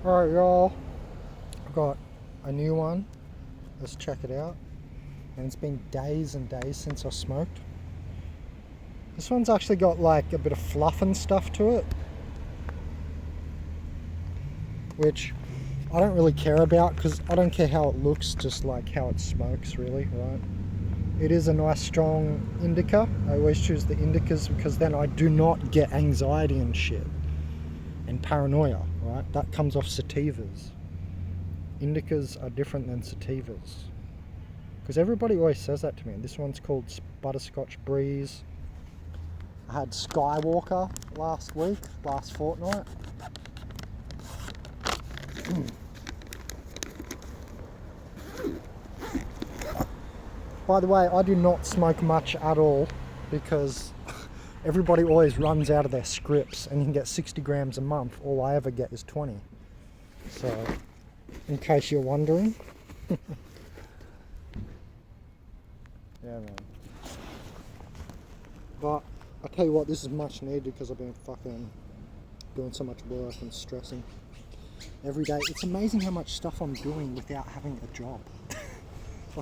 Alright y'all, I've got a new one, let's check it out, and it's been days and days since I smoked. This one's actually got like a bit of fluff and stuff to it, which I don't really care about because I don't care how it looks, just like how it smokes really, right? It is a nice strong indica. I always choose the indicas because then I do not get anxiety and shit and paranoia, right? That comes off sativas. Indicas are different than sativas because everybody always says that to me. And this one's called Butterscotch Breeze. I had Skywalker last fortnight. By the way, I do not smoke much at all because everybody always runs out of their scripts and you can get 60 grams a month. All I ever get is 20. So, in case you're wondering. Yeah, man. But, I tell you what, this is much needed because I've been fucking doing so much work and stressing every day. It's amazing how much stuff I'm doing without having a job.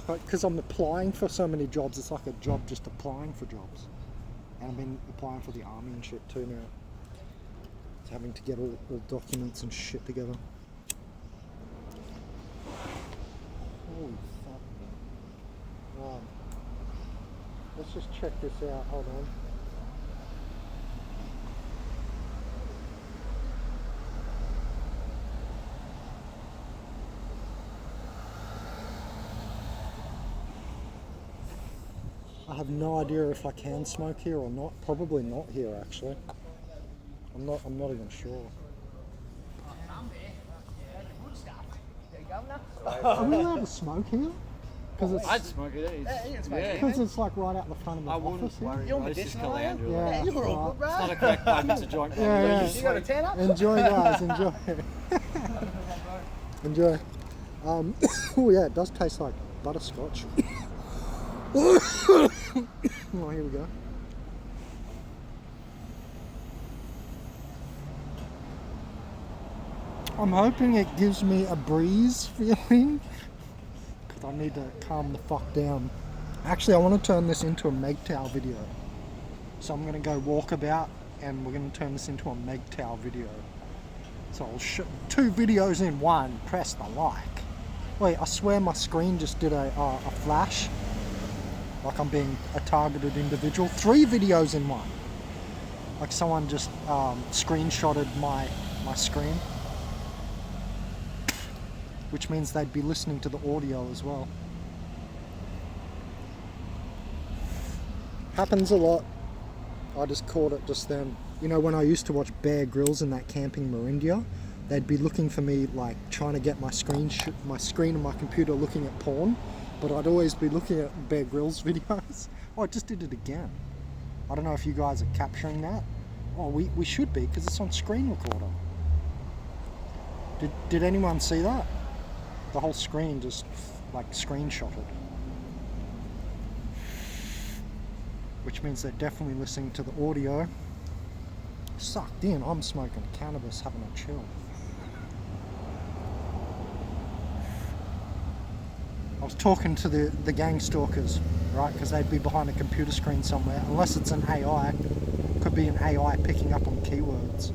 Because I'm applying for so many jobs, it's like a job just applying for jobs. And I've been applying for the army and shit too now. It's having to get all documents and shit together. Holy fuck. Let's just check this out, hold on. I have no idea if I can smoke here or not. Probably not here, actually. I'm not even sure. Are we allowed to smoke here? I'd smoke it. Because it's like right out the front of my office here. You're medicinal, Andrew. Yeah, You're all good, bro. It's not a crack pipe, it's a joint. Yeah. You got a 10 up? Enjoy, guys. Enjoy. Enjoy. Oh yeah, it does taste like butterscotch. Oh, here we go. I'm hoping it gives me a breeze feeling because I need to calm the fuck down. Actually, I want to turn this into a Mgtow video. So I'm going to go walk about and we're going to turn this into a Mgtow video. So I'll show 2 videos in one. Press the like. Wait, I swear my screen just did a flash. Like I'm being a targeted individual. 3 videos in one. Like someone just screenshotted my screen. Which means they'd be listening to the audio as well. Happens a lot. I just caught it just then. You know, when I used to watch Bear Grylls in that camping Marindia, they'd be looking for me, like trying to get my screen and my computer looking at porn, but I'd always be looking at Bear Grylls videos. Oh, I just did it again. I don't know if you guys are capturing that. Oh, we should be, because it's on screen recorder. Did anyone see that? The whole screen just like screenshotted. Which means they're definitely listening to the audio. Sucked in, I'm smoking cannabis, having a chill. I was talking to the gang stalkers, right? Because they'd be behind a computer screen somewhere. Unless it's an AI. Could be an AI picking up on keywords.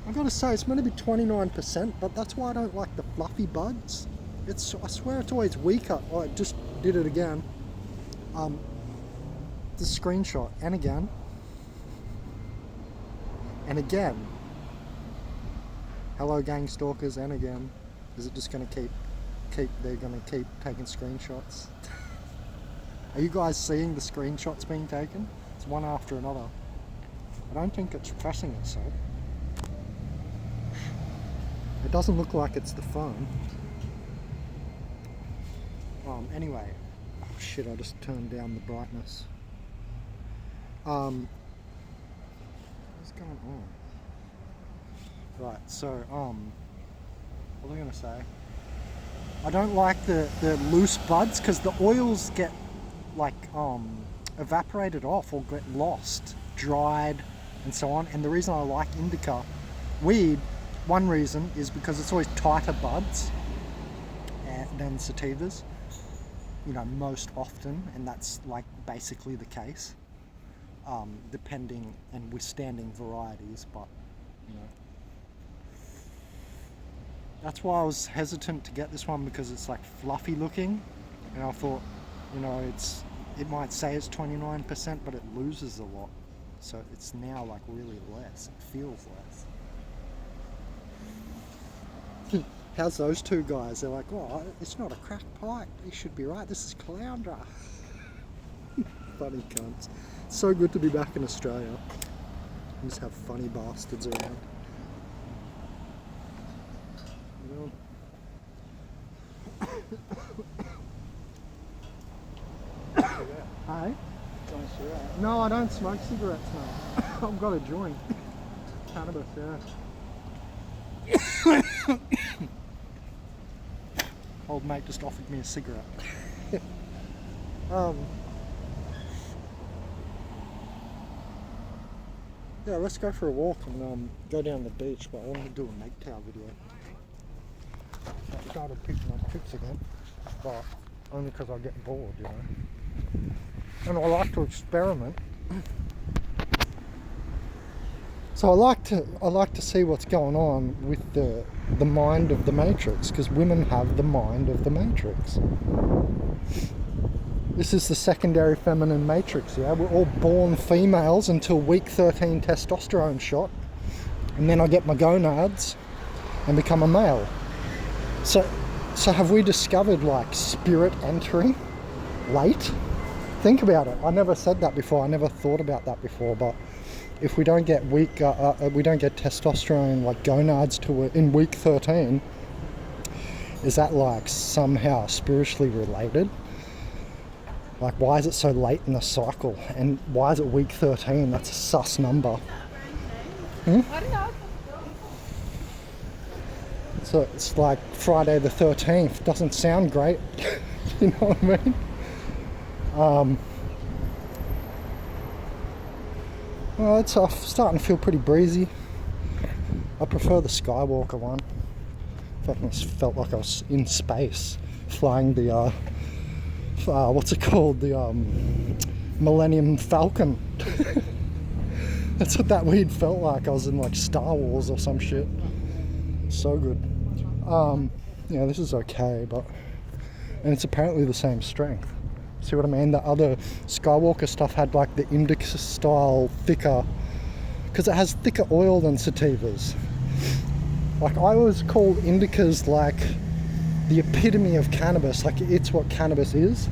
I gotta say, it's meant to be 29%, but that's why I don't like the fluffy buds. I swear it's always weaker. Oh, I just did it again. The screenshot, and again. And again. Hello gang stalkers, and again. Is it just gonna they're gonna keep taking screenshots? Are you guys seeing the screenshots being taken? It's one after another. I don't think it's pressing itself. It doesn't look like it's the phone. Anyway. Oh shit, I just turned down the brightness. What's going on? Right, so, what was I gonna say? I don't like the loose buds because the oils get like evaporated off or get lost, dried, and so on. And the reason I like indica weed, one reason is because it's always tighter buds than sativas, you know, most often, and that's like basically the case, depending and withstanding varieties, but you know. That's why I was hesitant to get this one, because it's like fluffy looking, and I thought, you know, it might say it's 29%, but it loses a lot. So it's now like really less. It feels less. How's those two guys? They're like, oh, it's not a cracked pipe. You should be right. This is Caloundra. Funny cunts. So good to be back in Australia. We just have funny bastards around. Hey? No, I don't smoke cigarettes, mate. I've got a joint. Cannabis, yeah. Old mate just offered me a cigarette. Yeah, let's go for a walk and go down the beach, but I want to do a Mgtow video. I started picking up pics again, but only because I get bored, you know. And I like to experiment. So I like to see what's going on with the mind of the Matrix, because women have the mind of the Matrix. This is the secondary feminine matrix, yeah? We're all born females until week 13 testosterone shot, and then I get my gonads and become a male. So have we discovered like spirit entering late? Think about it. I never said that before. I never thought about that before. But if we don't get we don't get testosterone like gonads in week 13, is that like somehow spiritually related? Like, why is it so late in the cycle? And why is it week 13? That's a sus number. So it's like Friday the 13th. Doesn't sound great. You know what I mean? Well, it's starting to feel pretty breezy. I prefer the Skywalker one. I felt like I was in space, flying the what's it called? The Millennium Falcon. That's what that weed felt like. I was in like Star Wars or some shit. So good. Yeah, this is okay, and it's apparently the same strength. See what I mean? The other Skywalker stuff had like the indica style thicker, because it has thicker oil than sativas. Like, I always called indicas like the epitome of cannabis, like it's what cannabis is.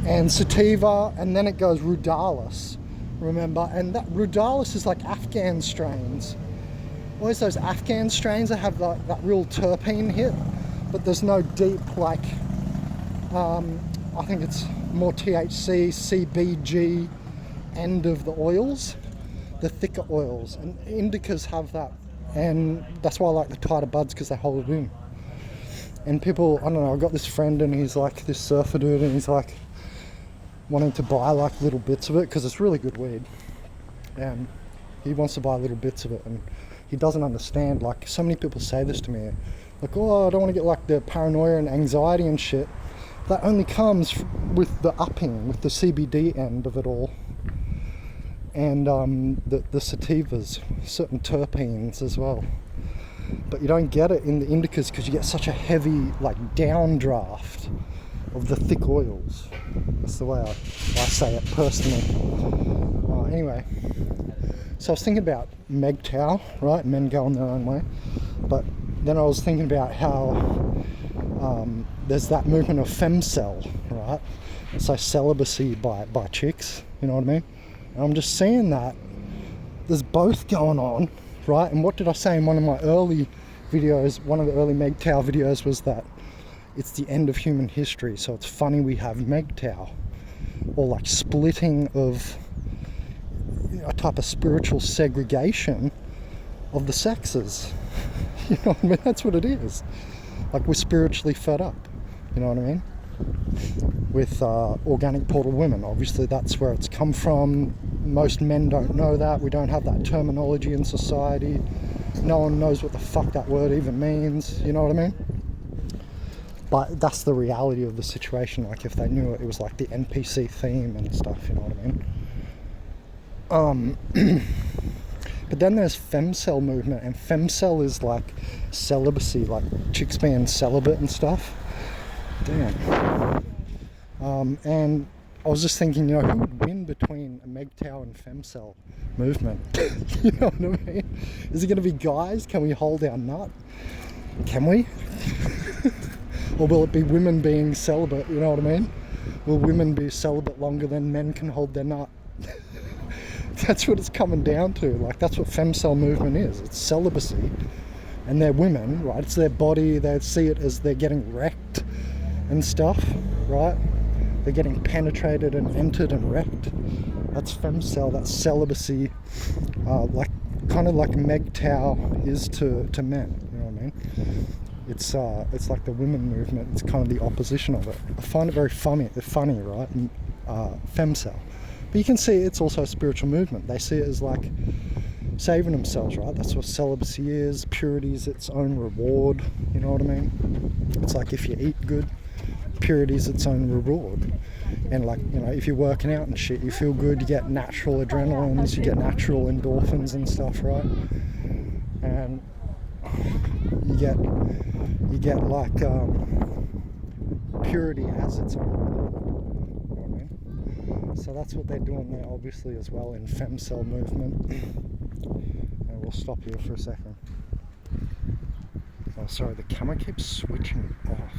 And sativa, and then it goes rudalis, remember? And that rudalis is like Afghan strains. Always those Afghan strains that have that real terpene hit, but there's no deep, like, I think it's more THC, CBG end of the oils, the thicker oils. And indicas have that, and that's why I like the tighter buds, because they hold it in. And people, I don't know, I've got this friend and he's like this surfer dude, and he's like wanting to buy like little bits of it because it's really good weed. And he wants to buy little bits of it, and he doesn't understand. Like, so many people say this to me, like, oh, I don't want to get like the paranoia and anxiety and shit. That only comes with the upping, with the CBD end of it all. And the sativas, certain terpenes as well. But you don't get it in the indicas because you get such a heavy, like, downdraft of the thick oils. That's the way I say it personally. Anyway, so I was thinking about Mgtow, right? Men going their own way. But then I was thinking about how there's that movement of Femcel, right? So celibacy by chicks, you know what I mean? And I'm just seeing that there's both going on, right? And what did I say in one of my early videos, one of the early Mgtow videos, was that it's the end of human history. So it's funny we have Mgtow, or like splitting of a type of spiritual segregation of the sexes. You know what I mean? That's what it is. Like, we're spiritually fed up. You know what I mean? with organic portal women. Obviously that's where it's come from. Most men don't know that. We don't have that terminology in society. No one knows what the fuck that word even means, you know what I mean? But that's the reality of the situation. Like if they knew it, it was like the NPC theme and stuff, you know what I mean? But then there's Femcel movement, and Femcel is like celibacy, like chicks being celibate and stuff. Damn. And I was just thinking, you know, who would win between a Mgtow and Femcel movement? You know what I mean? Is it going to be guys? Can we hold our nut? Can we? Or will it be women being celibate, you know what I mean? Will women be celibate longer than men can hold their nut? That's what it's coming down to. Like, that's what Femcel movement is. It's celibacy. And they're women, right? It's their body. They see it as they're getting wrecked and stuff, right? They're getting penetrated and entered and wrecked. That's Femcel. That's celibacy. Like, kind of like Mgtow is to men, you know what I mean? It's like the women movement. It's kind of the opposition of it. I find it very funny, right? Femcel. But you can see it's also a spiritual movement. They see it as like saving themselves, right? That's what celibacy is. Purity is its own reward, you know what I mean? It's like if you eat good, purity is its own reward. And like, you know, if you're working out and shit, you feel good, you get natural adrenalines, you get natural endorphins and stuff, right? And you get like purity as its own reward. You know what I mean? So that's what they're doing there, obviously, as well in Femcel movement. And we'll stop here for a second. Oh, sorry, the camera keeps switching off.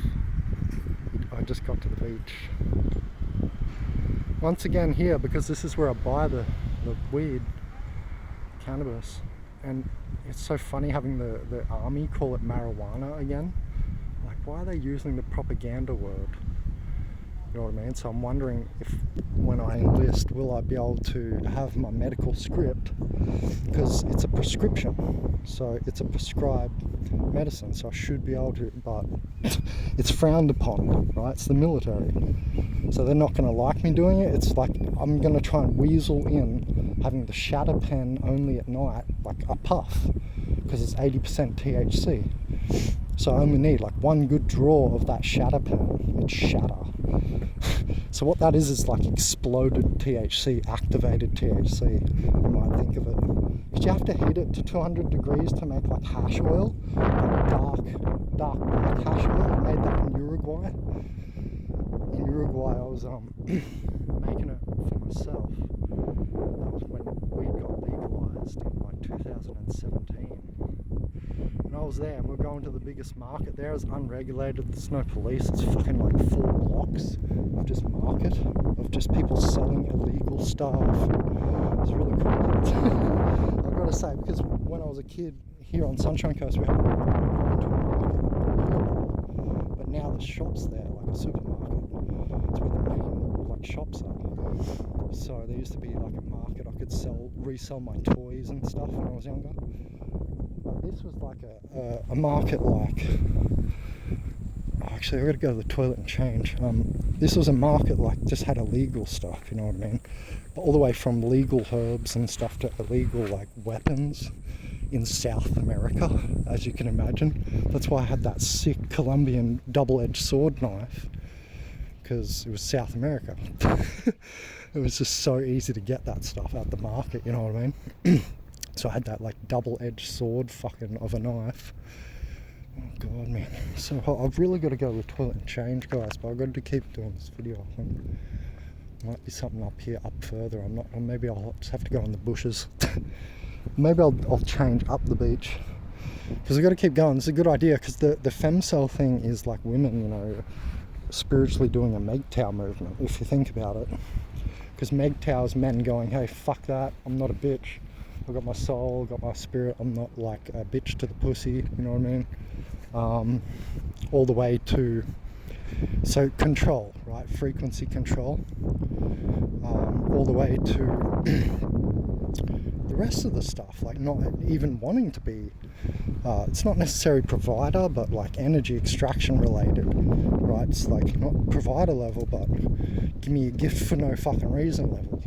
I just got to the beach. Once again here, because this is where I buy the weed, cannabis. And it's so funny having the army call it marijuana again. Like, why are they using the propaganda word? You know what I mean? So I'm wondering if when I enlist, will I be able to have my medical script? Because it's a prescription. So it's a prescribed medicine. So I should be able to, but it's frowned upon, right? It's the military. So they're not going to like me doing it. It's like I'm going to try and weasel in having the shatter pen only at night, like a puff, because it's 80% THC. So I only need like one good draw of that shatter pen. It's shatter. So what that is like exploded THC, activated THC, you might think of it. Because you have to heat it to 200 degrees to make like hash oil, like dark black hash oil. I made that in Uruguay. In Uruguay I was making it for myself. That was when weed got legalized in like 2017. And I was there, and we're going to the biggest market there. It's unregulated, there's no police, it's fucking like 4 blocks of just market, of just people selling illegal stuff. It's really cool. I've got to say, because when I was a kid here on Sunshine Coast, we had gone to a market, but now there's shops there, like a supermarket. It's where the main like shops are. So there used to be like a market I could resell my toys and stuff when I was younger. But this was like a market like... Actually, I've got to go to the toilet and change. This was a market like just had illegal stuff, you know what I mean? But all the way from legal herbs and stuff to illegal like weapons in South America, as you can imagine. That's why I had that sick Colombian double-edged sword knife, because it was South America. It was just so easy to get that stuff at the market, you know what I mean? So I had that like double-edged sword fucking of a knife. Oh god, man. So I've really got to go to the toilet and change, guys, but I've got to keep doing this video. I think there might be something up here, up further. I'm not, or maybe I'll just have to go in the bushes. Maybe I'll change up the beach, because I've got to keep going. It's a good idea, because the Femcel thing is like women, you know, spiritually doing a Mgtow movement, if you think about it. Because Mgtow is men going, hey, fuck that, I'm not a bitch. I've got my soul, I've got my spirit, I'm not like a bitch to the pussy, you know what I mean? All the way to, so control, right? Frequency control. All the way to the the rest of the stuff, like not even wanting to be, it's not necessarily provider, but like energy extraction related, right? It's like not provider level, but give me a gift for no fucking reason level.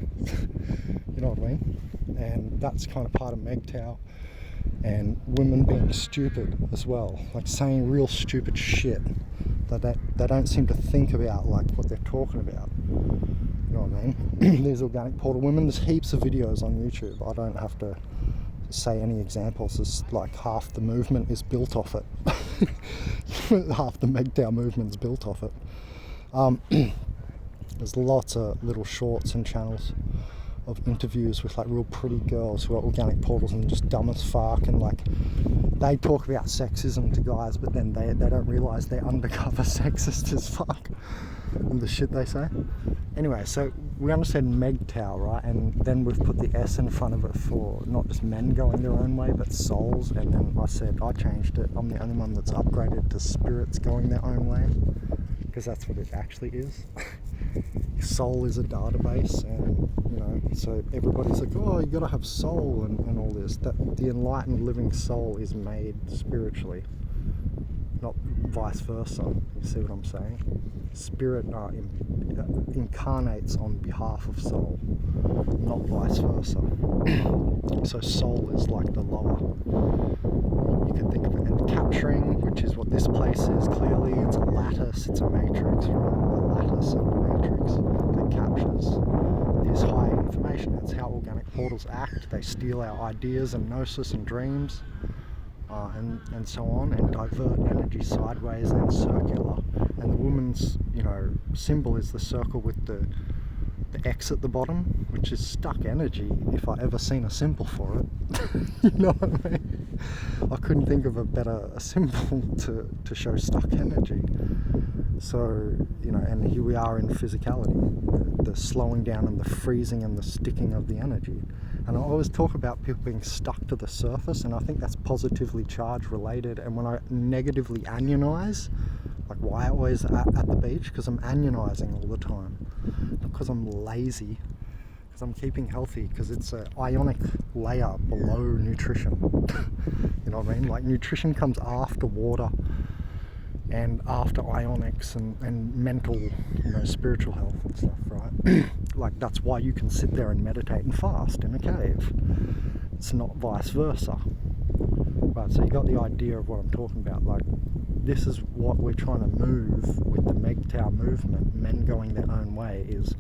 You know what I mean? And that's kind of part of Mgtow. And women being stupid as well, like saying real stupid shit that they don't seem to think about, like what they're talking about. You know what I mean? These organic portal women, there's heaps of videos on YouTube. I don't have to say any examples. It's like half the movement is built off it. Half the Mgtow movement's built off it. There's lots of little shorts and channels of interviews with like real pretty girls who are organic portals and just dumb as fuck, and like they talk about sexism to guys, but then they don't realise they're undercover sexist as fuck and the shit they say. Anyway, so we understand Mgtow, right? And then we've put the S in front of it for not just men going their own way, but souls. And then I said, I changed it. I'm the only one that's upgraded to spirits going their own way, because that's what it actually is. Soul is a database, and you know, so everybody's like, oh, you gotta have soul and all this. That the enlightened living soul is made spiritually, not vice versa. You see what I'm saying? Spirit incarnates on behalf of soul, not vice versa. So soul is like the lower. You can think of it. And capturing, which is what this place is, clearly it's a lattice, it's a matrix, right? A lattice and a matrix that captures this high information. That's how organic portals act. They steal our ideas and gnosis and dreams, and so on, and divert energy sideways and circular. And the woman's, you know, symbol is the circle with the X at the bottom, which is stuck energy, if I ever seen a symbol for it. You know what I mean? I couldn't think of a better symbol to show stuck energy. So, you know, and here we are in physicality, the slowing down and the freezing and the sticking of the energy. And I always talk about people being stuck to the surface, and I think that's positively charged related. And when I negatively anionize, like why I always at the beach, because I'm anionizing all the time, because I'm lazy, because I'm keeping healthy, because it's an ionic layer below nutrition. You know what I mean? Like nutrition comes after water and after ionics and mental, you know, spiritual health and stuff, right? Like that's why you can sit there and meditate and fast in a cave. It's not vice versa. Right, so you got the idea of what I'm talking about. Like this is what we're trying to move with the Mgtow movement, men going their own way, is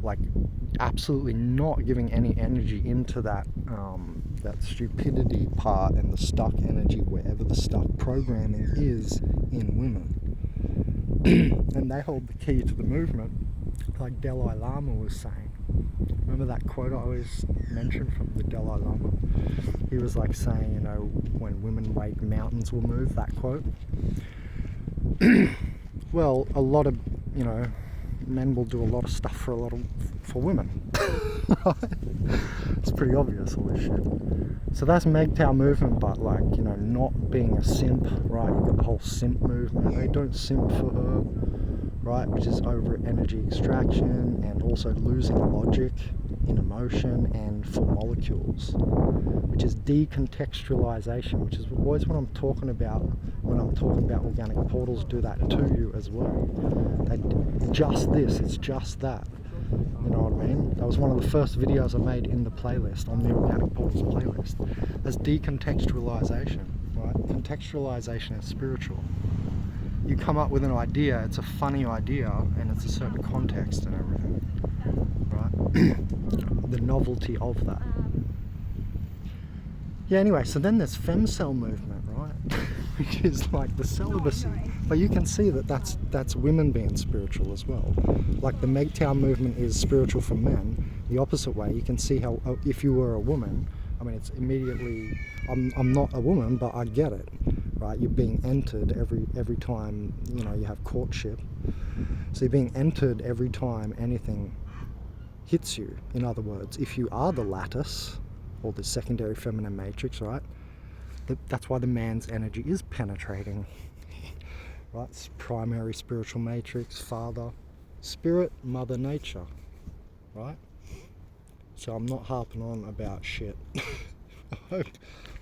like absolutely not giving any energy into that that stupidity part and the stuck energy wherever the stuck programming is in women. And they hold the key to the movement, like Dalai Lama was saying. Remember that quote I always mention from the Dalai Lama? He was like saying, you know, when women wake, mountains will move, that quote. Well, a lot of, you know, men will do a lot of stuff for women. It's pretty obvious, all this shit. So that's Mgtow movement, but like, you know, not being a simp, right? You've got the whole simp movement. They don't simp for her, right? Which is over energy extraction and also losing logic in emotion and for molecules, which is decontextualization, which is always what I'm talking about when I'm talking about organic portals. Do that to you as well. Just this, it's just that. You know what I mean? That was one of the first videos I made in the playlist, on the Organic Portals playlist. That's decontextualization, right? Contextualization is spiritual. You come up with an idea, it's a funny idea, and it's a certain context and everything, right? The novelty of that. Yeah, anyway, so then there's Femcel movement, right? Which is like the celibacy. But you can see that that's women being spiritual as well. Like the Mgtow movement is spiritual for men. The opposite way, you can see how if you were a woman, I mean, it's immediately, I'm not a woman, but I get it, right? You're being entered every time, you know, you have courtship. So you're being entered every time anything hits you. In other words, if you are the lattice, or the secondary feminine matrix, right? That's why the man's energy is penetrating, right? It's primary spiritual matrix, father, spirit, mother nature, right? So I'm not harping on about shit. I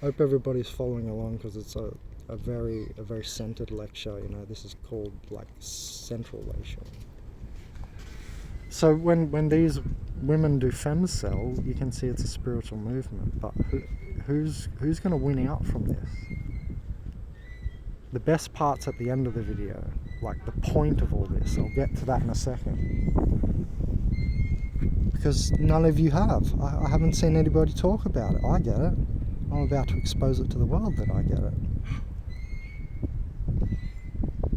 hope everybody's following along, because it's a very centered lecture. You know, this is called like central lecture. So when these women do Femcel, you can see it's a spiritual movement. But who's going to win out from this? The best part's at the end of the video, like the point of all this. I'll get to that in a second. Because none of you have. I haven't seen anybody talk about it. I get it. I'm about to expose it to the world that I get it.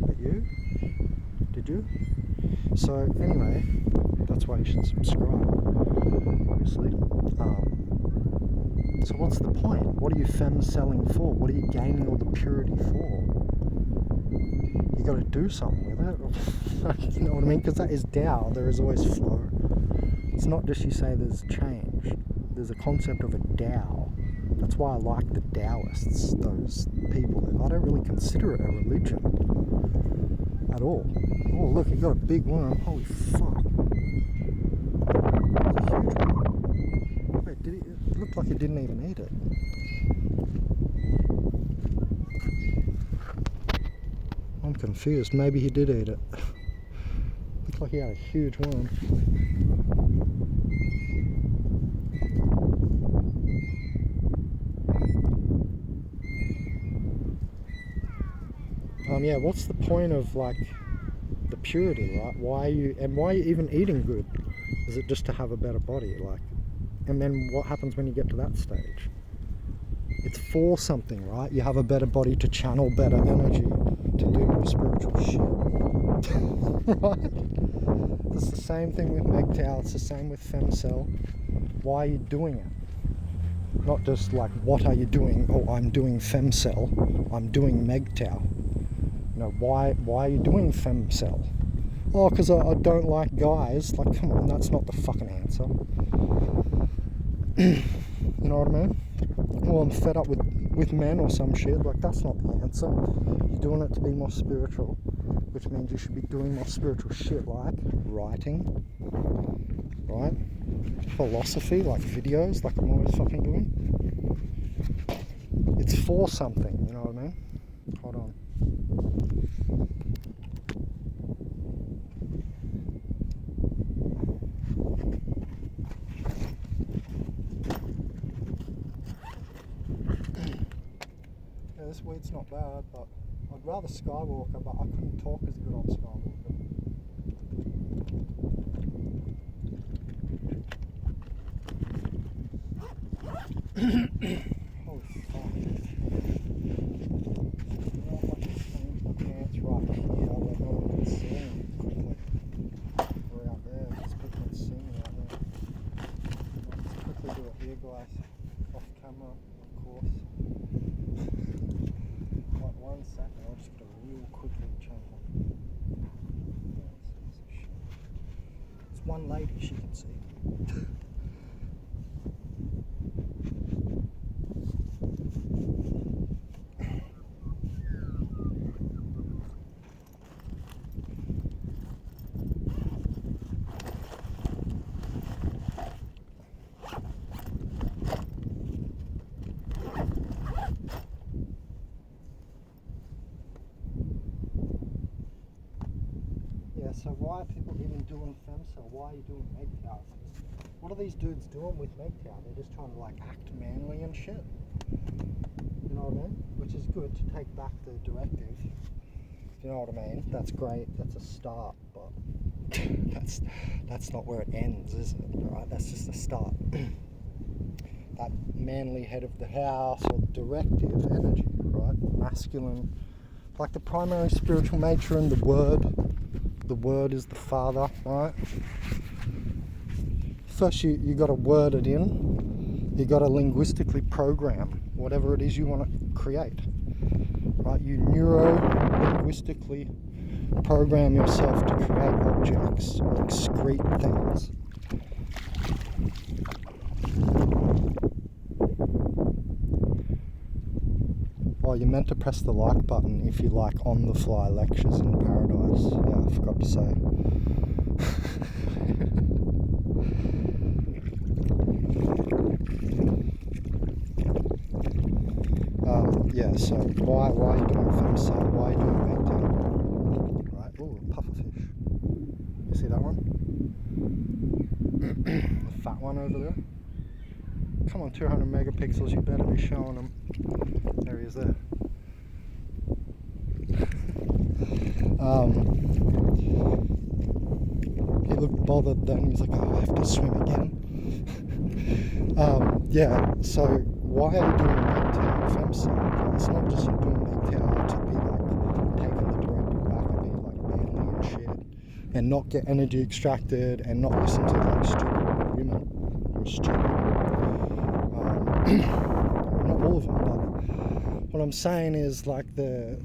But you? Did you? So anyway, that's why you should subscribe, obviously. So what's the point? What are you Femcelling for? What are you gaining all the purity for? You got to do something with it. You know what I mean? Because that is Tao. There is always flow. It's not just you say there's change. There's a concept of a Tao. That's why I like the Taoists, those people. I don't really consider it a religion at all. Oh look, it got a big worm. Holy fuck. It's a huge one. Wait, it looked like it didn't even eat it. I'm confused. Maybe he did eat it. Looked like he had a huge worm. Yeah, what's the point of like the purity, right? Why are you even eating good? Is it just to have a better body? Like, and then what happens when you get to that stage? It's for something, right? You have a better body to channel better energy, to do more spiritual shit. Right? It's the same thing with Mgtow, it's the same with Femcel. Why are you doing it? Not just like, what are you doing? Oh, I'm doing Femcel, I'm doing Mgtow. You know, why are you doing Femcel? Oh, because I don't like guys. Like, come on, that's not the fucking answer. You know what I mean? Well, I'm fed up with men or some shit. Like, that's not the answer. You're doing it to be more spiritual, which means you should be doing more spiritual shit, like writing, right? Philosophy, like videos, like I'm always fucking doing. It's for something, you know what I mean? Hold on. Yeah, this weed's not bad, but I'd rather Skywalker, but I couldn't talk as good on Skywalker. Holy fuck. I'd like to change my pants right here where no one can see me quickly. We're out there, because people can see me out there. Let's quickly do it here, guys. Off camera, of course. Like 1 second, I'll just gotta real quickly change my pants. It's one lady, she can see. So why are people even doing Femcel? Why are you doing Mgtow? What are these dudes doing with Mgtow? They're just trying to like act manly and shit. You know what I mean? Which is good to take back the directive. You know what I mean? That's great. That's a start, but that's not where it ends, is it? Alright, that's just a start. That manly head of the house or directive energy, right? Masculine, like the primary spiritual nature and the word. The word is the father, right? First you got to word it in. You got to linguistically program whatever it is you want to create, right? You neuro-linguistically program yourself to create objects or excrete things. Oh, you meant to press the like button if you like on-the-fly lectures in paradise. Yeah, I forgot to say. Yeah, so why are you doing Femcel? Why are you doing Mgtow? Right, ooh, a pufferfish. You see that one? The fat one over there? Come on, 200 megapixels, you better be showing them. There he is there. He looked bothered then, he's like, oh, I have to swim again. Yeah, so why are you doing Mgtow Femcel? It's not just you doing Mgtow to be like taking the directive back and be like manly and shit and not get energy extracted and not listen to like stupid women who are stupid. Not all of them, but what I'm saying is like the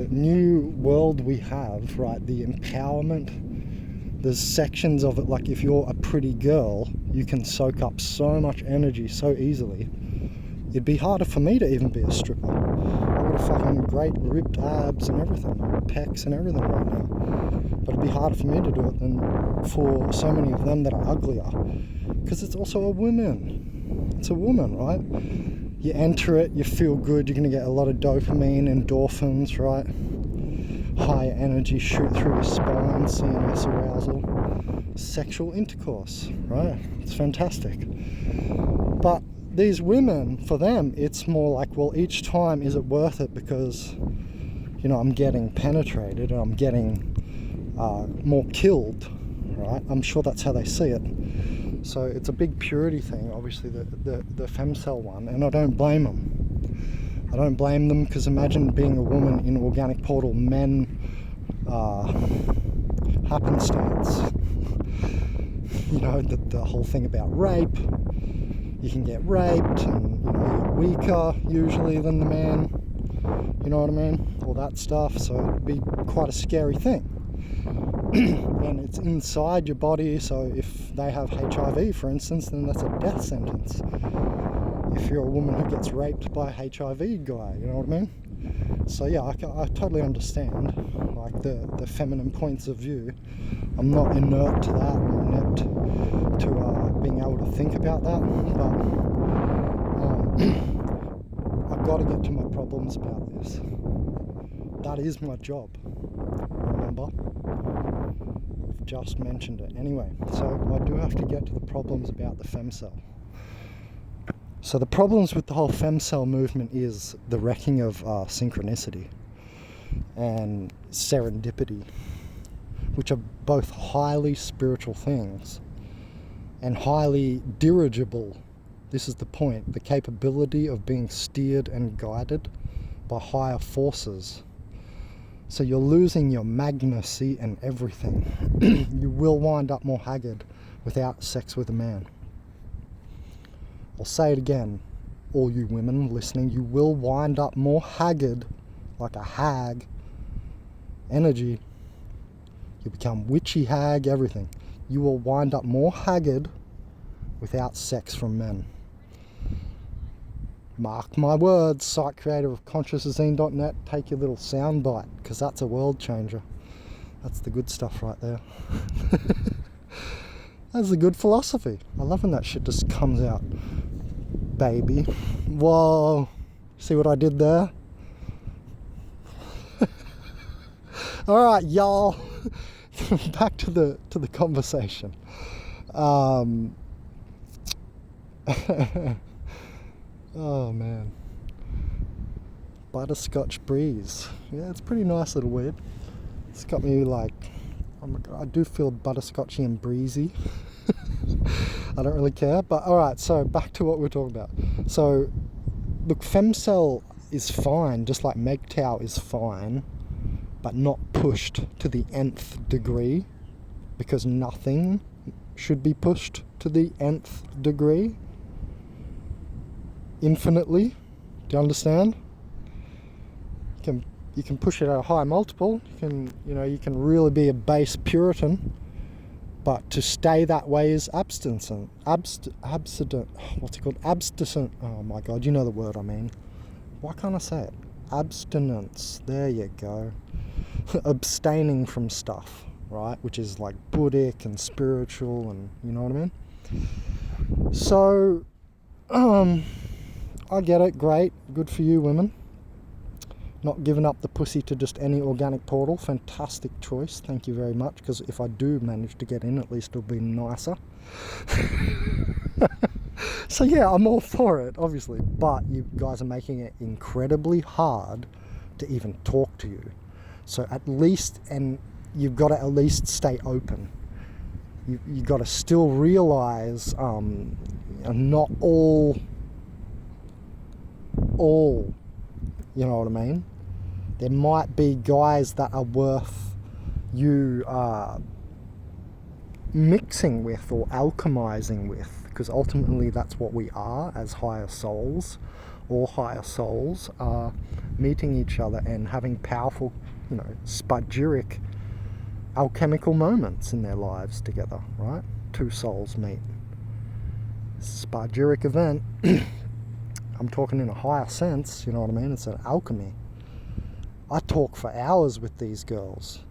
new world we have, right, the empowerment, there's sections of it, like if you're a pretty girl, you can soak up so much energy so easily. It'd be harder for me to even be a stripper. I've got fucking great ripped abs and everything, pecs and everything right now. But it'd be harder for me to do it than for so many of them that are uglier. Because it's also a woman. It's a woman, right? You enter it, you feel good, you're going to get a lot of dopamine, endorphins, right? Higher energy shoot through your spine, CNS arousal, sexual intercourse, right? It's fantastic. But these women, for them, it's more like, well, each time, is it worth it? Because, you know, I'm getting penetrated and I'm getting more killed, right? I'm sure that's how they see it. So it's a big purity thing, obviously, the Femcel one, and I don't blame them. I don't blame them, because imagine being a woman in Organic Portal, men, happenstance. You know, the whole thing about rape. You can get raped, and you know, you're weaker usually than the man. You know what I mean? All that stuff. So it'd be quite a scary thing. And it's inside your body, so if they have HIV, for instance, then that's a death sentence. If you're a woman who gets raped by a HIV guy, you know what I mean? So yeah, I totally understand, like, the feminine points of view. I'm not inert to that, or inept to being able to think about that, but I've got to get to my problems about this. That is my job, remember? I've just mentioned it. Anyway, so I do have to get to the problems about the Femcel. So the problems with the whole Femcel movement is the wrecking of synchronicity and serendipity, which are both highly spiritual things and highly dirigible. This is the point, the capability of being steered and guided by higher forces. So you're losing your magnecy and everything. You will wind up more haggard without sex with a man. I'll say it again, all you women listening, you will wind up more haggard, like a hag, energy. You become witchy hag, everything. You will wind up more haggard without sex from men. Mark my words, site creator of consciouszine.net, take your little sound bite, because that's a world changer. That's the good stuff right there. That's the good philosophy. I love when that shit just comes out. Baby. Whoa. See what I did there? Alright, y'all. Back to the conversation. Oh man, butterscotch breeze. Yeah, it's a pretty nice little weed. It's got me like, oh my god, I do feel butterscotchy and breezy. I don't really care, but alright, so back to what we're talking about. So look, Femcel is fine, just like Mgtow is fine, but not pushed to the nth degree, because nothing should be pushed to the nth degree infinitely. Do you understand? You can push it at a high multiple. You can really be a base Puritan, but to stay that way is abstinence. What's it called? Abstinent. Oh my god, you know the word I mean. Why can't I say it? Abstinence. There you go. Abstaining from stuff, right? Which is like Buddhic and spiritual, and you know what I mean. So, I get it. Great. Good for you, women. Not giving up the pussy to just any organic portal. Fantastic choice. Thank you very much. Because if I do manage to get in, at least it'll be nicer. So yeah, I'm all for it, obviously. But you guys are making it incredibly hard to even talk to you. So at least, and you've got to at least stay open. You've got to still realize not all, you know what I mean? There might be guys that are worth you mixing with or alchemizing with, because ultimately that's what we are as higher souls. All higher souls are meeting each other and having powerful, spagyric alchemical moments in their lives together, right? Two souls meet. Spagyric event. I'm talking in a higher sense, you know what I mean? It's an alchemy. I talk for hours with these girls.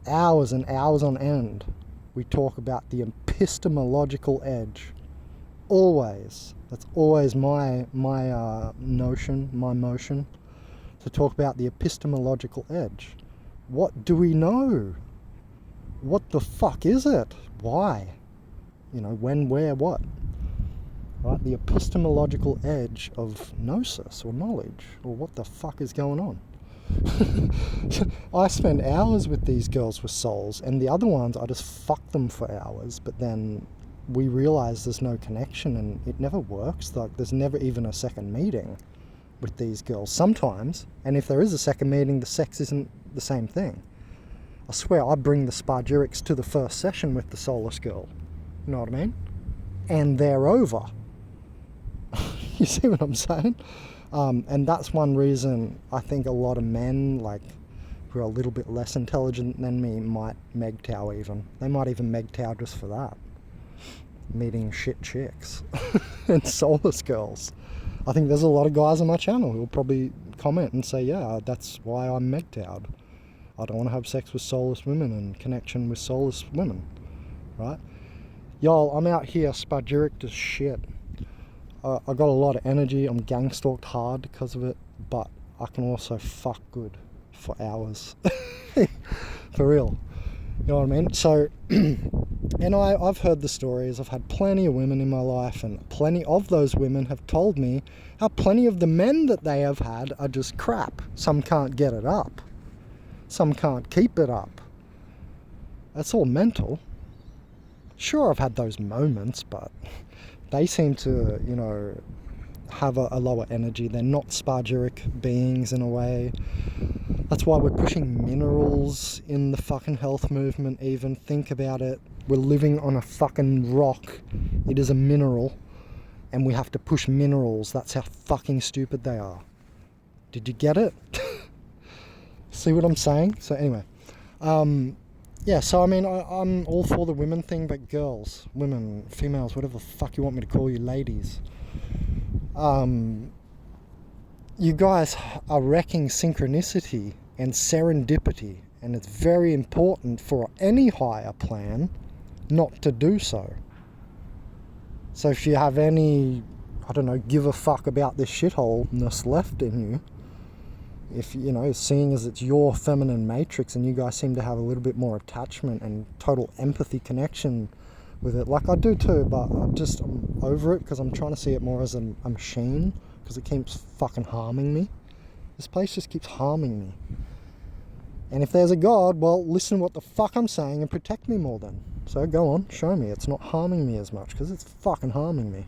Hours and hours on end. We talk about the epistemological edge. Always. That's always my notion, my motion. To talk about the epistemological edge. What do we know? What the fuck is it? Why? When, where, what? Right? The epistemological edge of gnosis or knowledge, or what the fuck is going on. I spend hours with these girls with souls, and the other ones I just fuck them for hours, but then we realize there's no connection and it never works. Like, there's never even a second meeting with these girls sometimes, and if there is a second meeting, the sex isn't the same thing. I swear I bring the spagyrics to the first session with the soulless girl, you know what I mean? And they're over. You see what I'm saying? And that's one reason I think a lot of men, who are a little bit less intelligent than me, might Mgtow even. They might even Mgtow just for that. Meeting shit chicks and soulless girls. I think there's a lot of guys on my channel who will probably comment and say, yeah, that's why I'm Mgtowed. I don't want to have sex with soulless women and connection with soulless women, right? Y'all, I'm out here spagyric as shit. I got a lot of energy. I'm gang stalked hard because of it, but I can also fuck good for hours. For real. You know what I mean? So, and I've heard the stories. I've had plenty of women in my life, and plenty of those women have told me how plenty of the men that they have had are just crap. Some can't get it up. Some can't keep it up. That's all mental. Sure, I've had those moments, but they seem to, have a lower energy. They're not spagyric beings in a way. That's why we're pushing minerals in the fucking health movement even. Think about it. We're living on a fucking rock. It is a mineral. And we have to push minerals. That's how fucking stupid they are. Did you get it? See what I'm saying? So anyway. Yeah, so I mean, I'm all for the women thing, but girls, women, females, whatever the fuck you want me to call you, ladies. You guys are wrecking synchronicity and serendipity, and it's very important for any higher plan not to do so. So if you have any, give a fuck about this shitholeness left in you, if, seeing as it's your feminine matrix and you guys seem to have a little bit more attachment and total empathy connection with it, like I do too, but I'm over it because I'm trying to see it more as a machine, because it keeps fucking harming me. This place just keeps harming me. And if there's a God, well, listen to what the fuck I'm saying and protect me more then. So go on, show me it's not harming me as much, because it's fucking harming me.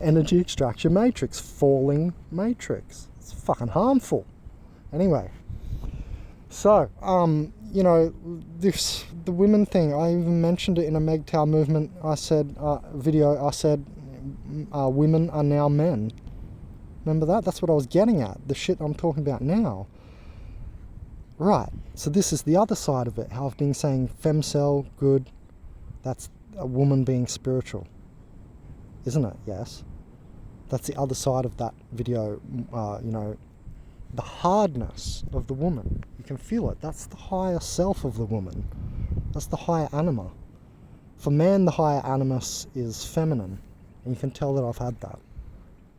Energy extraction matrix, falling matrix. It's fucking harmful. Anyway, so, the women thing, I even mentioned it in a Mgtow movement. I said, women are now men. Remember that? That's what I was getting at. The shit I'm talking about now. Right. So this is the other side of it. How I've been saying Femcel, good. That's a woman being spiritual. Isn't it? Yes. That's the other side of that video, the hardness of the woman. You can feel it. That's the higher self of the woman. That's the higher anima. For man, the higher animus is feminine. And you can tell that I've had that.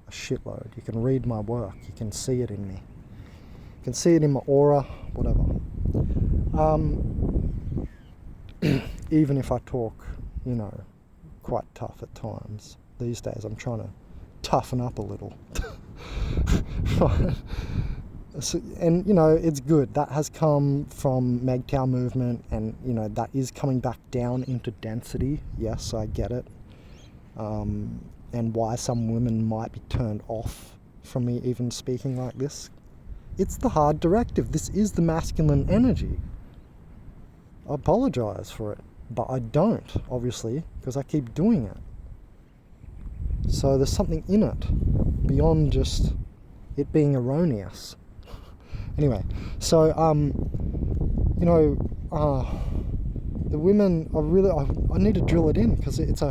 a shitload. You can read my work. You can see it in me. You can see it in my aura, whatever. Even if I talk, you know, quite tough at times. These days I'm trying to toughen up a little. So, and, you know, it's good. That has come from Mgtow movement, and, you know, that is coming back down into density. Yes, I get it. And why some women might be turned off from me even speaking like this. It's the hard directive. This is the masculine energy. I apologize for it, but I don't, obviously, because I keep doing it. So there's something in it beyond just it being erroneous. Anyway, so you know, the women are really, I need to drill it in, because it's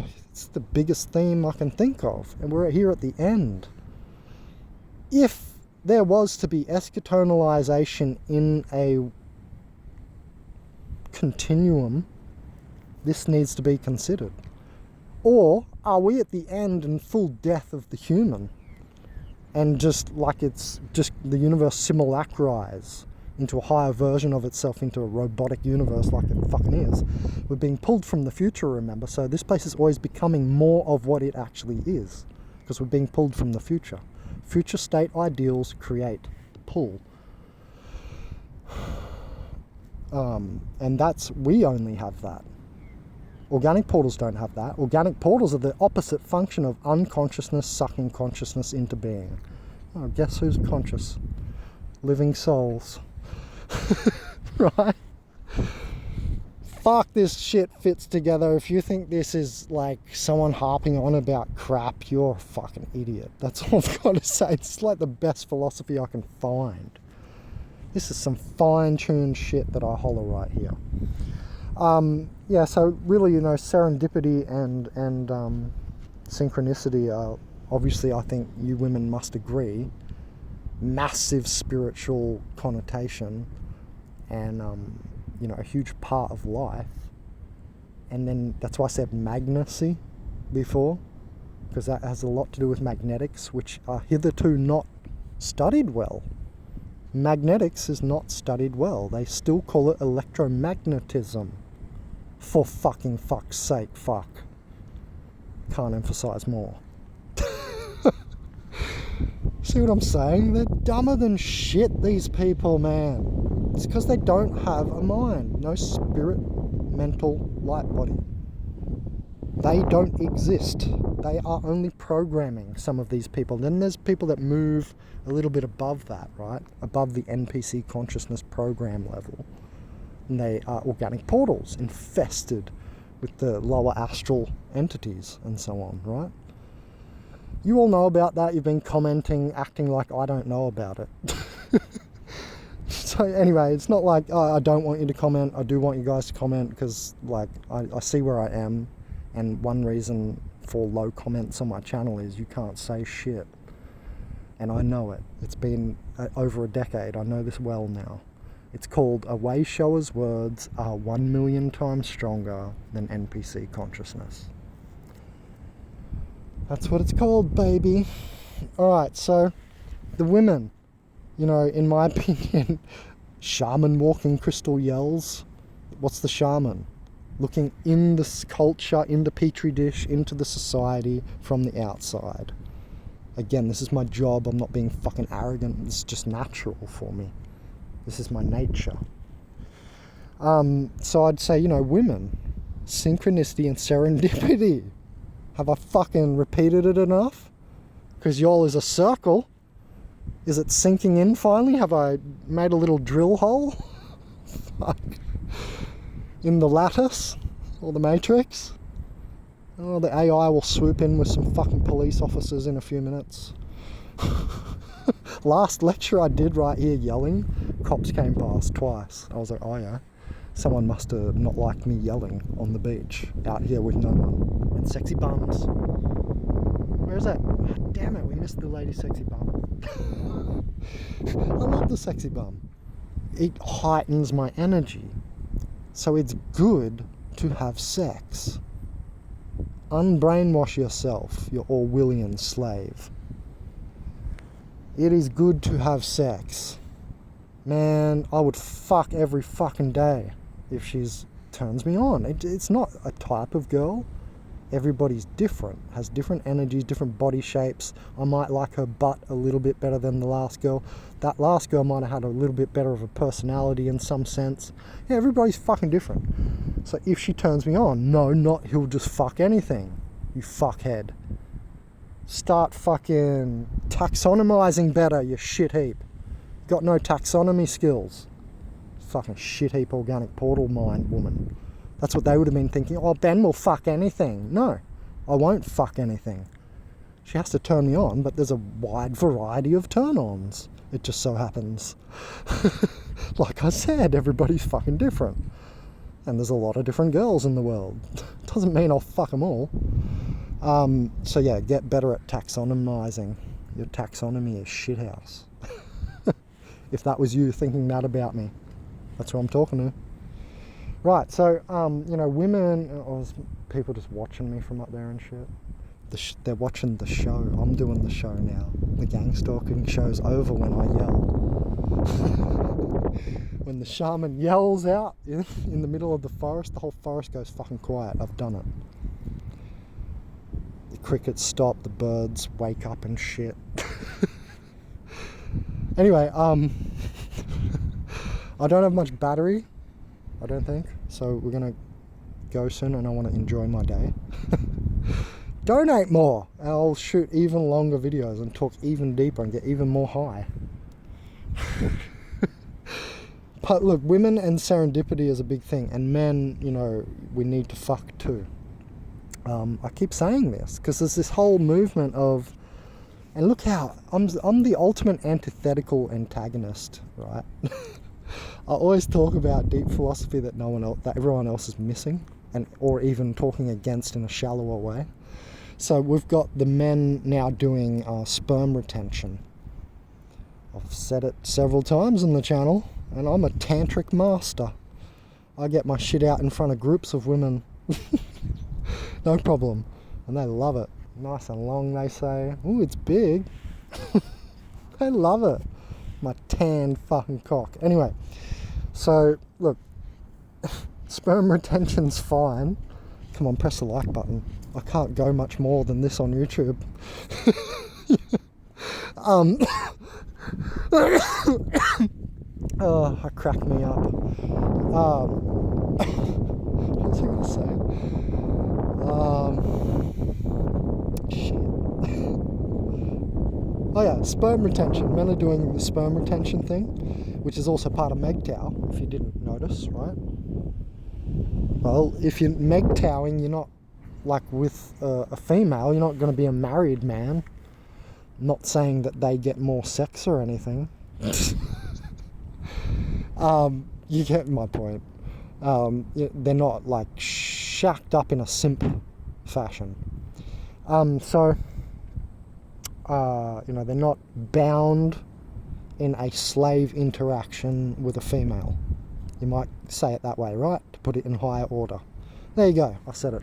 the biggest theme I can think of, and we're here at the end. If there was to be eschatonalization in a continuum, this needs to be considered. Or are we at the end and full death of the human, and just like it's just the universe simulacrize into a higher version of itself, into a robotic universe like it fucking is? We're being pulled from the future, remember, so this place is always becoming more of what it actually is, because we're being pulled from the future. Future state ideals create pull. And that's, we only have that. Organic portals don't have that. Organic portals are the opposite function of unconsciousness sucking consciousness into being. Oh, guess who's conscious? Living souls. Right? Fuck, this shit fits together. If you think this is like someone harping on about crap, you're a fucking idiot. That's all I've got to say. It's like the best philosophy I can find. This is some fine-tuned shit that I holler right here. Yeah, so really, you know, serendipity and synchronicity are, obviously, I think you women must agree, massive spiritual connotation, and you know, a huge part of life. And then that's why I said magnecy before, because that has a lot to do with magnetics, which are hitherto not studied well. Magnetics is not studied well. They still call it electromagnetism. For fucking fuck's sake, fuck. Can't emphasize more. See what I'm saying? They're dumber than shit, these people, man. It's because they don't have a mind. No spirit, mental, light body. They don't exist. They are only programming, some of these people. Then there's people that move a little bit above that, right? Above the NPC consciousness program level. And they are organic portals infested with the lower astral entities and so on, right? You all know about that. You've been commenting, acting like I don't know about it. So anyway, it's not like I don't want you to comment. I do want you guys to comment, because like I see where I am, and one reason for low comments on my channel is you can't say shit. And I know it. It's been over a decade. I know this well now. It's called A Way Shower's words are 1 million times stronger than NPC consciousness. That's what it's called, baby. Alright, so the women, you know, in my opinion, shaman walking crystal yells. What's the shaman? Looking in this culture, in the petri dish, into the society from the outside. Again, this is my job. I'm not being fucking arrogant. It's just natural for me. This is my nature. So I'd say, you know, women, synchronicity and serendipity. Have I fucking repeated it enough? Because y'all is a circle. Is it sinking in finally? Have I made a little drill hole? Fuck. In the lattice? Or the matrix? Oh, the AI will swoop in with some fucking police officers in a few minutes. Last lecture I did right here yelling, cops came past twice. I was like, oh yeah, someone must have not liked me yelling on the beach out here with no one. And sexy bums. Where is that? Oh, damn it, we missed the lady sexy bum. I love the sexy bum. It heightens my energy. So it's good to have sex. Unbrainwash yourself, you Orwellian slave. It is good to have sex. Man, I would fuck every fucking day if she's turns me on. It's not a type of girl. Everybody's different, has different energies, different body shapes. I might like her butt a little bit better than the last girl. That last girl might have had a little bit better of a personality in some sense. Yeah, everybody's fucking different. So if she turns me on, no, not he'll just fuck anything. You fuckhead. Start fucking taxonomizing better, you shit heap. Got no taxonomy skills. Fucking shit heap organic portal mind woman. That's what they would have been thinking. Oh, Ben will fuck anything. No, I won't fuck anything. She has to turn me on, but there's a wide variety of turn-ons. It just so happens. Like I said, everybody's fucking different. And there's a lot of different girls in the world. Doesn't mean I'll fuck them all. So yeah, get better at taxonomizing. Your taxonomy is shithouse. If that was you thinking that about me, that's who I'm talking to. Right, so, women, or people just watching me from up there and shit. They're watching the show. I'm doing the show now. The gang stalking show's over when I yell. When the shaman yells out in the middle of the forest, the whole forest goes fucking quiet. I've done it. The crickets stop, the birds wake up and shit. Anyway, I don't have much battery, I don't think, so we're gonna go soon and I want to enjoy my day. Donate more! I'll shoot even longer videos and talk even deeper and get even more high. But look, women and serendipity is a big thing, and men, we need to fuck too. I keep saying this because there's this whole movement of, and look how I'm the ultimate antithetical antagonist, right? I always talk about deep philosophy that everyone else is missing, or even talking against in a shallower way. So we've got the men now doing sperm retention. I've said it several times on the channel, and I'm a tantric master. I get my shit out in front of groups of women, no problem, and they love it. Nice and long, they say. Ooh, it's big. They love it. My tan fucking cock. Anyway, so look, sperm retention's fine. Come on, press the like button. I can't go much more than this on YouTube. Oh, that cracked me up. What was I going to say? Shit. Oh yeah, sperm retention. Men are doing the sperm retention thing, which is also part of Mgtow, if you didn't notice, right? Well, if you're Mgtowing, you're not like with a female, you're not going to be a married man. Not saying that they get more sex or anything. You get my point. They're not like shacked up in a simp fashion. So they're not bound in a slave interaction with a female. You might say it that way, right? To put it in higher order. There you go, I said it.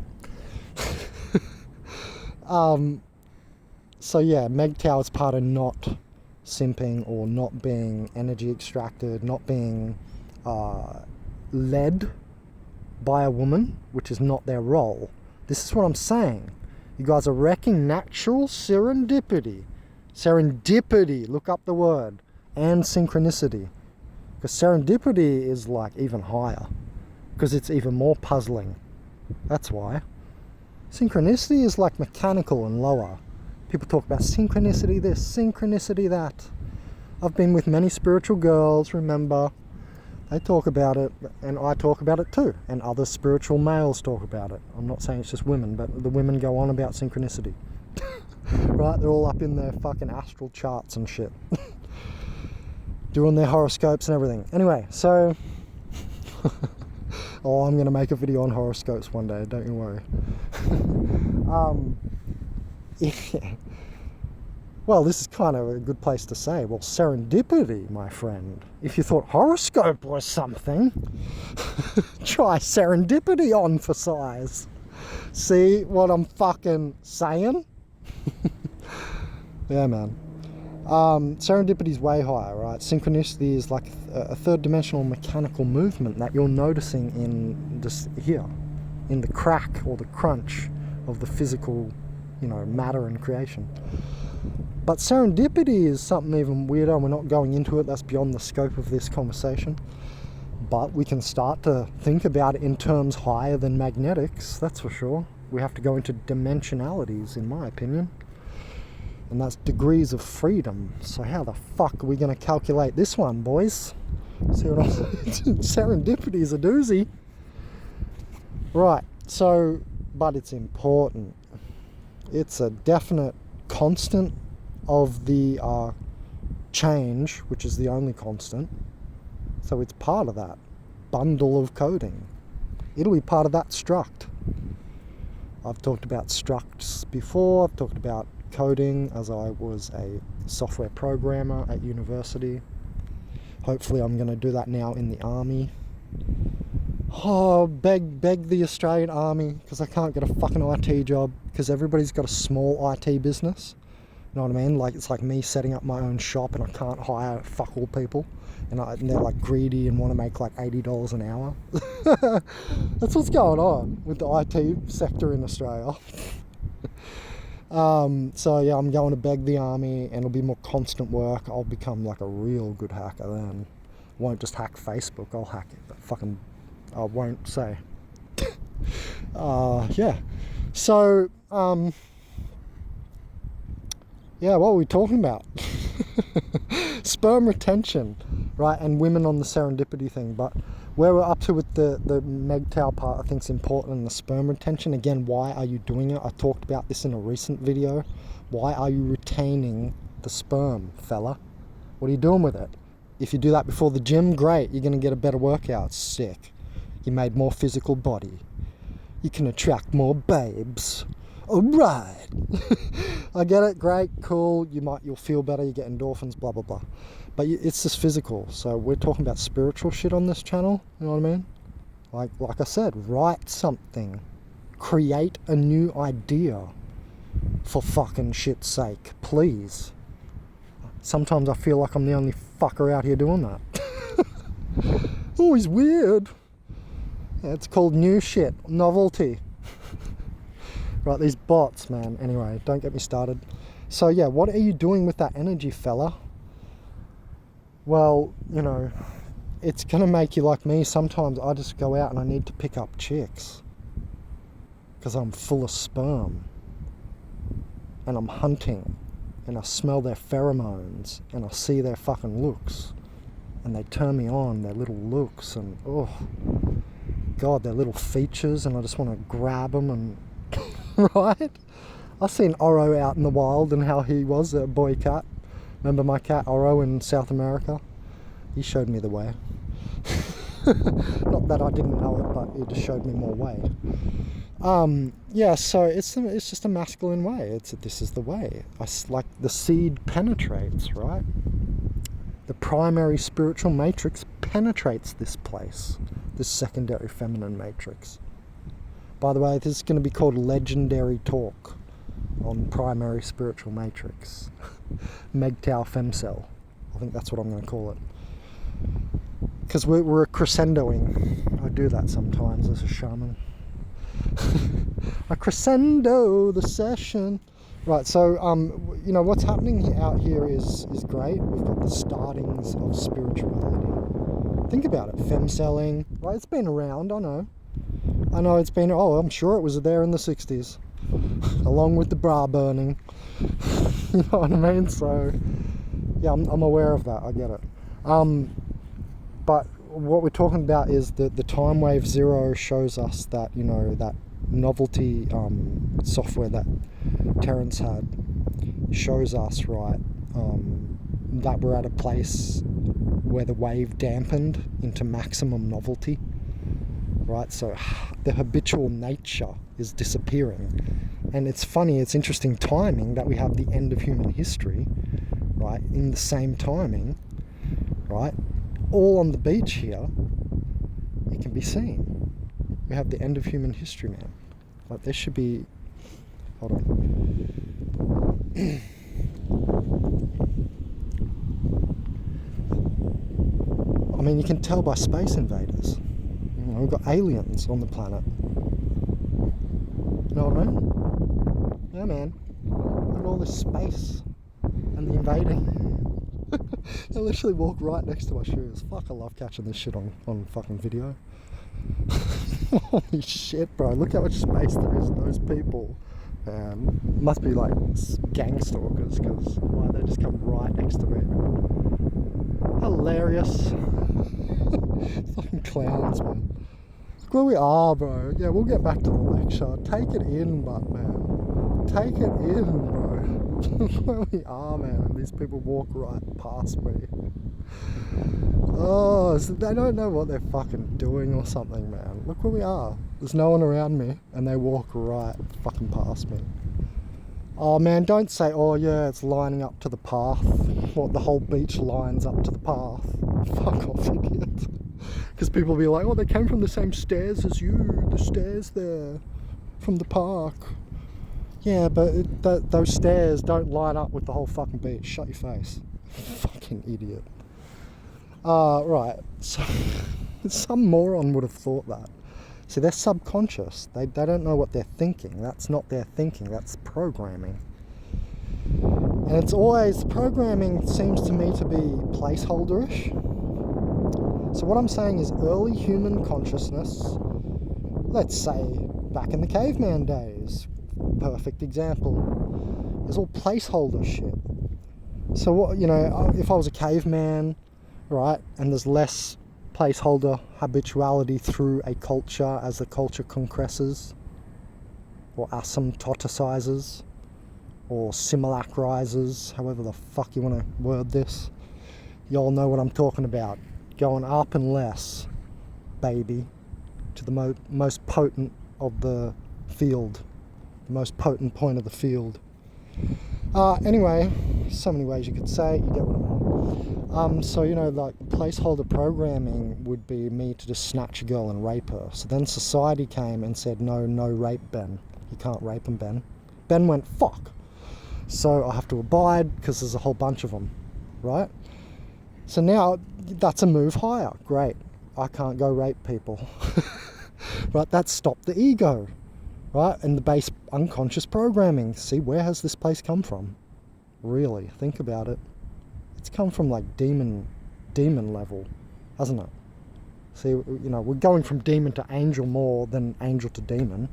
So yeah, Mgtow is part of not simping or not being energy extracted, not being led by a woman, which is not their role. This is what I'm saying. You guys are wrecking natural serendipity. Serendipity, look up the word. And synchronicity. Because serendipity is like even higher. Because it's even more puzzling. That's why. Synchronicity is like mechanical and lower. People talk about synchronicity this, synchronicity that. I've been with many spiritual girls, remember. They talk about it, and I talk about it too. And other spiritual males talk about it. I'm not saying it's just women, but the women go on about synchronicity. Right? They're all up in their fucking astral charts and shit. Doing their horoscopes and everything. Anyway, so... oh, I'm going to make a video on horoscopes one day, don't you worry. Yeah. Well, this is kind of a good place to say, well, serendipity, my friend. If you thought horoscope was something, try serendipity on for size. See what I'm fucking saying? Yeah, man. Serendipity is way higher, right? Synchronicity is like a third-dimensional mechanical movement that you're noticing in this here, in the crack or the crunch of the physical, matter and creation. But serendipity is something even weirder, and we're not going into it. That's beyond the scope of this conversation. But we can start to think about it in terms higher than magnetics, that's for sure. We have to go into dimensionalities, in my opinion. And that's degrees of freedom. So how the fuck are we going to calculate this one, boys? See what I'm saying? Serendipity is a doozy. Right, so, but it's important. It's a definite constant of the change, which is the only constant. So it's part of that bundle of coding. It'll be part of that struct. I've talked about structs before. I've talked about coding as I was a software programmer at university. Hopefully I'm going to do that now in the army. Oh, beg the Australian army, because I can't get a fucking IT job, because everybody's got a small IT business. You know what I mean? Like, it's like me setting up my own shop and I can't hire fuck all people. And they're like greedy and want to make like $80 an hour. That's what's going on with the IT sector in Australia. So yeah, I'm going to beg the army, and it'll be more constant work. I'll become like a real good hacker then. I won't just hack Facebook, I'll hack it, but fucking I won't say. Yeah. So, yeah, what were we talking about? Sperm retention, right? And women on the serendipity thing. But where we're up to with the Mgtow part, I think is important. And the sperm retention, again, why are you doing it? I talked about this in a recent video. Why are you retaining the sperm, fella? What are you doing with it? If you do that before the gym, great. You're going to get a better workout. Sick. You made more physical body. You can attract more babes. All right. I get it. Great, cool. You'll feel better. You get endorphins. Blah blah blah. But it's just physical. So we're talking about spiritual shit on this channel. You know what I mean? Like I said, write something. Create a new idea. For fucking shit's sake, please. Sometimes I feel like I'm the only fucker out here doing that. Oh, he's weird. Yeah, it's called new shit, novelty. Right, these bots, man. Anyway, don't get me started. So yeah, what are you doing with that energy, fella? Well, it's gonna make you like me. Sometimes I just go out and I need to pick up chicks. Because I'm full of sperm. And I'm hunting. And I smell their pheromones. And I see their fucking looks. And they turn me on, their little looks. And, oh, God, their little features. And I just want to grab them and... Right? I've seen Oro out in the wild and how he was a boy cat. Remember my cat Oro in South America? He showed me the way. Not that I didn't know it, but he just showed me more way. Yeah, so it's just a masculine way. This is the way. Like the seed penetrates, right? The primary spiritual matrix penetrates this place, this secondary feminine matrix. By the way, this is going to be called Legendary Talk on Primary Spiritual Matrix. Mgtow Femcel. I think that's what I'm going to call it. Because we're crescendoing. I do that sometimes as a shaman. I crescendo the session. Right, so, what's happening out here is great. We've got the startings of spirituality. Think about it. Femcelling. Right, it's been around, I know it's been, I'm sure it was there in the 60s. Along with the bra burning. You know what I mean? So, yeah, I'm aware of that. I get it. But what we're talking about is the time wave 0 shows us that, that novelty software that Terence had shows us, right, that we're at a place where the wave dampened into maximum novelty. Right, so the habitual nature is disappearing. And it's funny, it's interesting timing that we have the end of human history, right, in the same timing, right, all on the beach here, it can be seen. We have the end of human history, man. Like, there should be, hold on. mean, you can tell by space invaders. You know, we've got aliens on the planet. You know what I mean? Yeah, man. Look at all this space and the invading. They literally walk right next to my shoes. Fuck, I love catching this shit on fucking video. Holy shit, bro. Look how much space there is in those people. Must be like gang stalkers, because why they just come right next to me. Hilarious. Fucking clowns, man. Look where we are, bro. Yeah, we'll get back to the lecture. Take it in, but man. Take it in, bro. Look where we are, man. And these people walk right past me. Oh, so they don't know what they're fucking doing or something, man. Look where we are. There's no one around me, and they walk right fucking past me. Oh man, don't say, oh yeah, it's lining up to the path. What, the whole beach lines up to the path? Fuck off, idiot. Because people will be like, oh, they came from the same stairs as you. The stairs there from the park. Yeah, but those stairs don't line up with the whole fucking beach. Shut your face. Fucking idiot. Right, so some moron would have thought that. See, they're subconscious. They don't know what they're thinking. That's not their thinking, that's programming. And it's always, programming seems to me to be placeholderish. So what I'm saying is early human consciousness, let's say back in the caveman days, perfect example, is all placeholder shit. So what, you know, if I was a caveman, right, and there's less placeholder habituality through a culture as the culture concresses or asymptoticizes or simulacrizes, however the fuck you want to word this. Y'all know what I'm talking about. Going up and less, baby, to the most potent of the field, the most potent point of the field. Anyway, so many ways you could say it, you get what I mean. So, you know, like placeholder programming would be me to just snatch a girl and rape her. So then society came and said, no rape, Ben. You can't rape him, Ben. Ben went, fuck. So I have to abide because there's a whole bunch of them, right? So now that's a move higher. Great. I can't go rape people. Right? That stopped the ego, right? And the base unconscious programming. See, where has this place come from? Really, think about it. It's come from like demon level, hasn't it? See, you know, we're going from demon to angel more than angel to demon.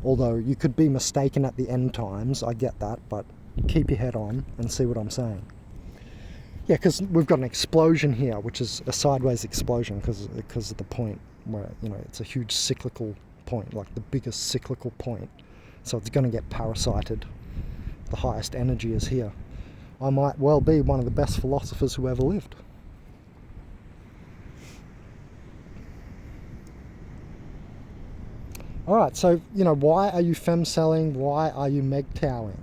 Although you could be mistaken at the end times, I get that, but keep your head on and see what I'm saying. Yeah, because we've got an explosion here, which is a sideways explosion because of the point where, you know, it's a huge cyclical point, like the biggest cyclical point. So it's going to get parasited. The highest energy is here. I might well be one of the best philosophers who ever lived. Alright, so, you know, why are you femcelling? Why are you Mgtowing?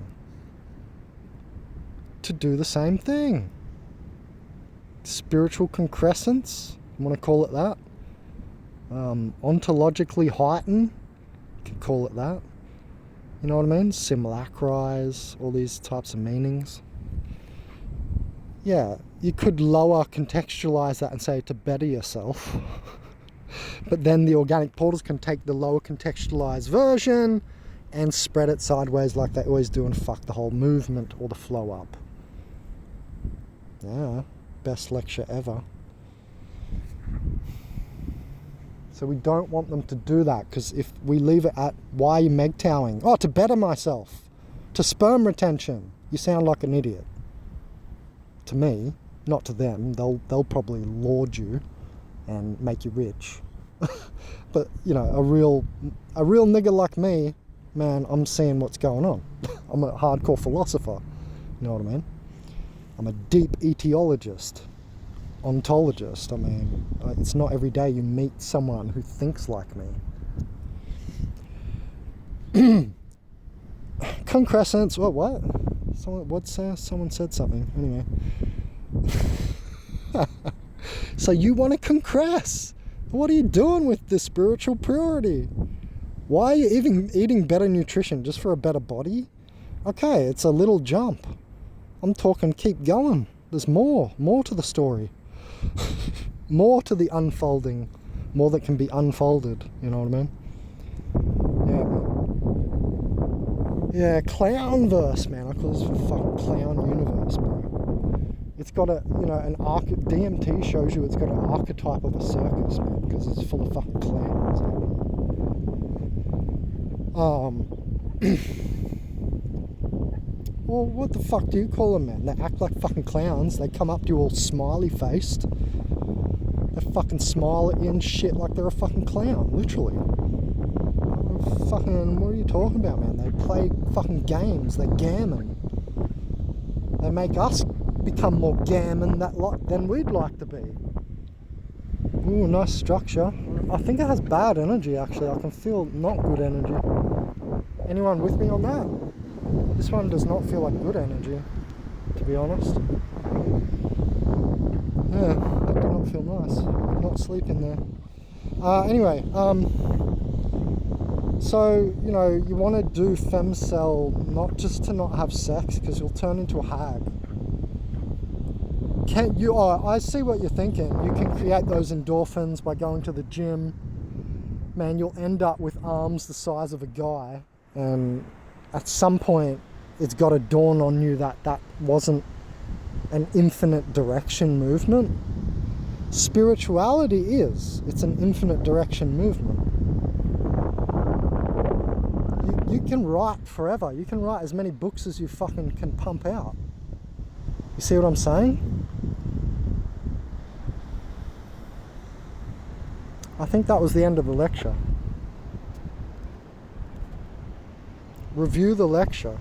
To do the same thing. Spiritual concrescence, you want to call it that. Ontologically heighten, you can call it that. You know what I mean? Simulacrize, all these types of meanings. Yeah, you could lower contextualize that and say to better yourself. But then the organic portals can take the lower contextualized version and spread it sideways like they always do and fuck the whole movement or the flow up. Yeah, best lecture ever. So we don't want them to do that, because if we leave it at, why are you Mgtowing? Oh, to better myself. To sperm retention. You sound like an idiot. To me, not to them. They'll probably lord you and make you rich. But, you know, a real nigger like me, man, I'm seeing what's going on. I'm a hardcore philosopher. You know what I mean? I'm a deep etiologist. Ontologist. I mean, it's not every day you meet someone who thinks like me. Concrescence. What? Someone said something. Anyway. So you want to concress? What are you doing with this spiritual purity? Why are you even eating better nutrition just for a better body? Okay, it's a little jump. I'm talking keep going. There's more to the story. more to the unfolding, more that can be unfolded, you know what I mean? Yeah, Clownverse, man. I call this the fucking clown universe, bro. It's got a, you know, an DMT shows you it's got an archetype of a circus, man, because it's full of fucking clowns. Well, what the fuck do you call them, man? They act like fucking clowns. They come up to you all smiley-faced. They fucking smile at you and shit like they're a fucking clown, literally. Fucking, what are you talking about, man? They play fucking games. They gammon. They make us become more gammon than we'd like to be. Ooh, nice structure. I think it has bad energy, actually. I can feel not good energy. Anyone with me on that? This one does not feel like good energy, to be honest. Yeah, that did not feel nice. Not sleeping there. Anyway, so, you know, you want to do Femcel not just to not have sex, because you'll turn into a hag. I see what you're thinking. You can create those endorphins by going to the gym. Man, you'll end up with arms the size of a guy, and at some point it's got to dawn on you that that wasn't an infinite direction movement. Spirituality is. It's an infinite direction movement. You can write forever. You can write as many books as you fucking can pump out. You see what I'm saying? I think that was the end of the lecture. Review the lecture.